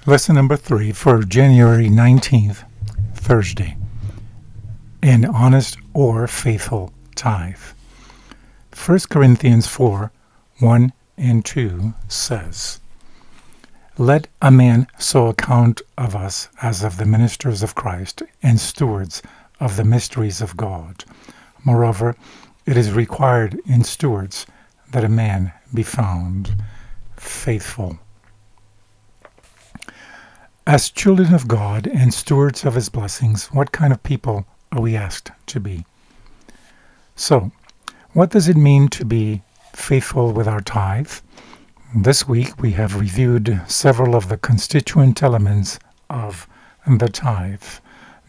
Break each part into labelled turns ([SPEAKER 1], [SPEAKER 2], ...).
[SPEAKER 1] Lesson number 3 for January 19th, Thursday. An honest or faithful tithe. 1 Corinthians 4, 1 and 2 says, "Let a man so account of us as of the ministers of Christ and stewards of the mysteries of God. Moreover, it is required in stewards that a man be found faithful." As children of God and stewards of His blessings, what kind of people are we asked to be? So, what does it mean to be faithful with our tithe? This week we have reviewed several of the constituent elements of the tithe.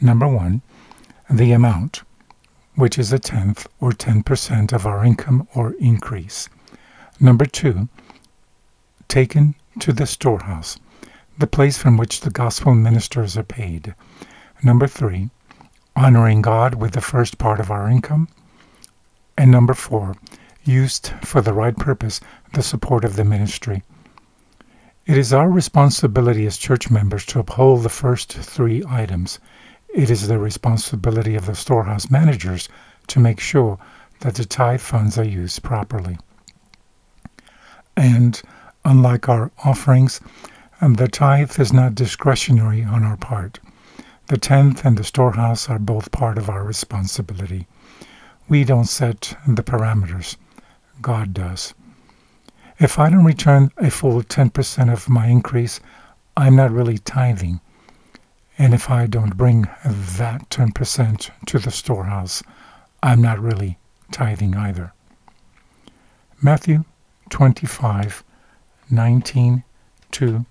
[SPEAKER 1] Number 1, the amount, which is a tenth or 10% of our income or increase. Number 2, taken to the storehouse, the place from which the gospel ministers are paid. Number 3, honoring God with the first part of our income. And number 4, used for the right purpose, the support of the ministry. It is our responsibility as church members to uphold the first 3 items. It is the responsibility of the storehouse managers to make sure that the tithe funds are used properly. And unlike our offerings, the tithe is not discretionary on our part. The tenth and the storehouse are both part of our responsibility. We don't set the parameters. God does. If I don't return a full 10% of my increase, I'm not really tithing. And if I don't bring that 10% to the storehouse, I'm not really tithing either. Matthew 25:19 to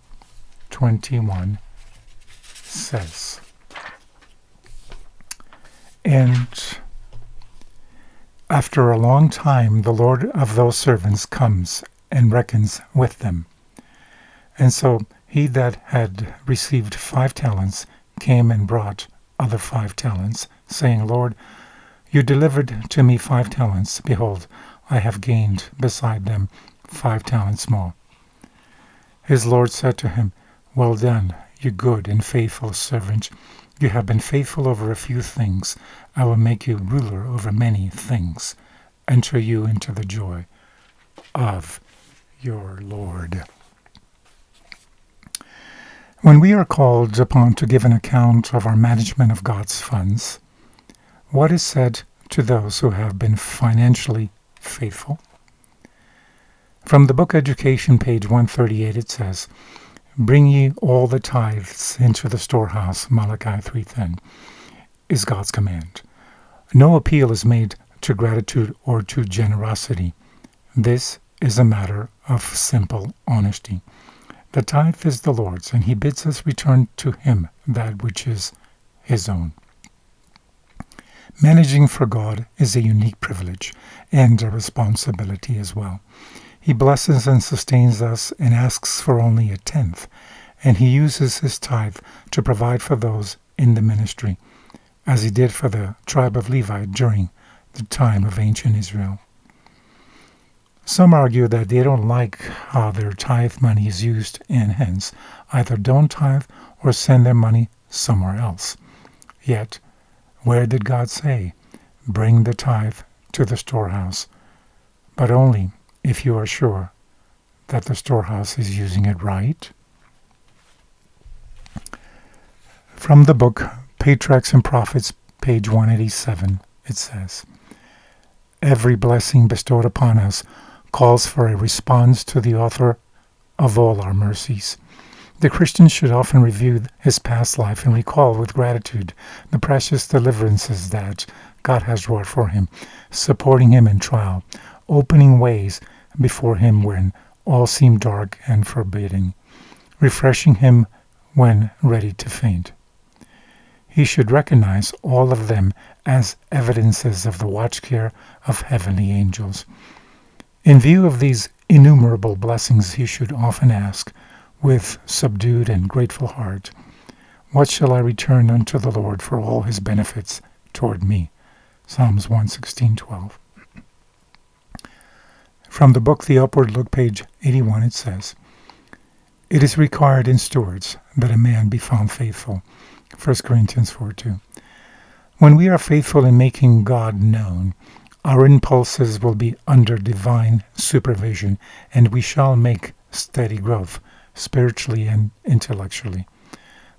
[SPEAKER 1] 21 says, "And after a long time the Lord of those servants comes and reckons with them. And so he that had received 5 talents came and brought other 5 talents, saying, Lord, you delivered to me 5 talents. Behold, I have gained beside them 5 talents more. His Lord said to him, Well done, you good and faithful servant. You have been faithful over a few things. I will make you ruler over many things. Enter you into the joy of your Lord." When we are called upon to give an account of our management of God's funds, what is said to those who have been financially faithful? From the book Education, page 138, it says, "Bring ye all the tithes into the storehouse," Malachi 3:10, is God's command. No appeal is made to gratitude or to generosity. This is a matter of simple honesty. The tithe is the Lord's, and He bids us return to Him that which is His own. Managing for God is a unique privilege and a responsibility as well. He blesses and sustains us and asks for only a tenth, and He uses His tithe to provide for those in the ministry, as He did for the tribe of Levi during the time of ancient Israel. Some argue that they don't like how their tithe money is used and hence either don't tithe or send their money somewhere else. Yet, where did God say, "Bring the tithe to the storehouse," but only if you are sure that the storehouse is using it right? From the book Patriarchs and Prophets, page 187, it says, "Every blessing bestowed upon us calls for a response to the author of all our mercies. The Christian should often review his past life and recall with gratitude the precious deliverances that God has wrought for him, supporting him in trial, opening ways before him when all seemed dark and forbidding, refreshing him when ready to faint. He should recognize all of them as evidences of the watch care of heavenly angels. In view of these innumerable blessings, he should often ask, with subdued and grateful heart, What shall I return unto the Lord for all His benefits toward me?" Psalms 116:12. From the book The Upward Look, page 81, it says, It is required in stewards that a man be found faithful. 1 Corinthians 4:2. When we are faithful in making God known, our impulses will be under divine supervision, and we shall make steady growth, spiritually and intellectually.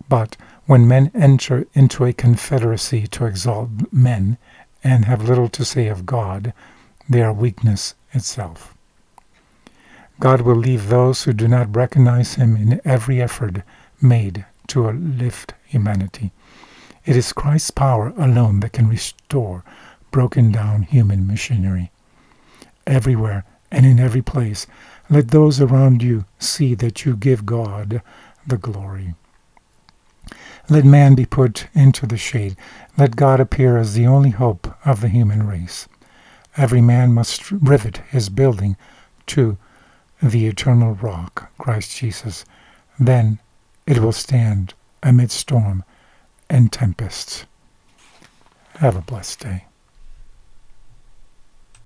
[SPEAKER 1] But when men enter into a confederacy to exalt men and have little to say of God, they are weakness itself. God will leave those who do not recognize him in every effort made to lift humanity. It is Christ's power alone that can restore broken down human machinery. Everywhere and in every place, let those around you see that you give God the glory. Let man be put into the shade. Let God appear as the only hope of the human race. Every man must rivet his building to the eternal rock, Christ Jesus. Then it will stand amid storm and tempests. Have a blessed day.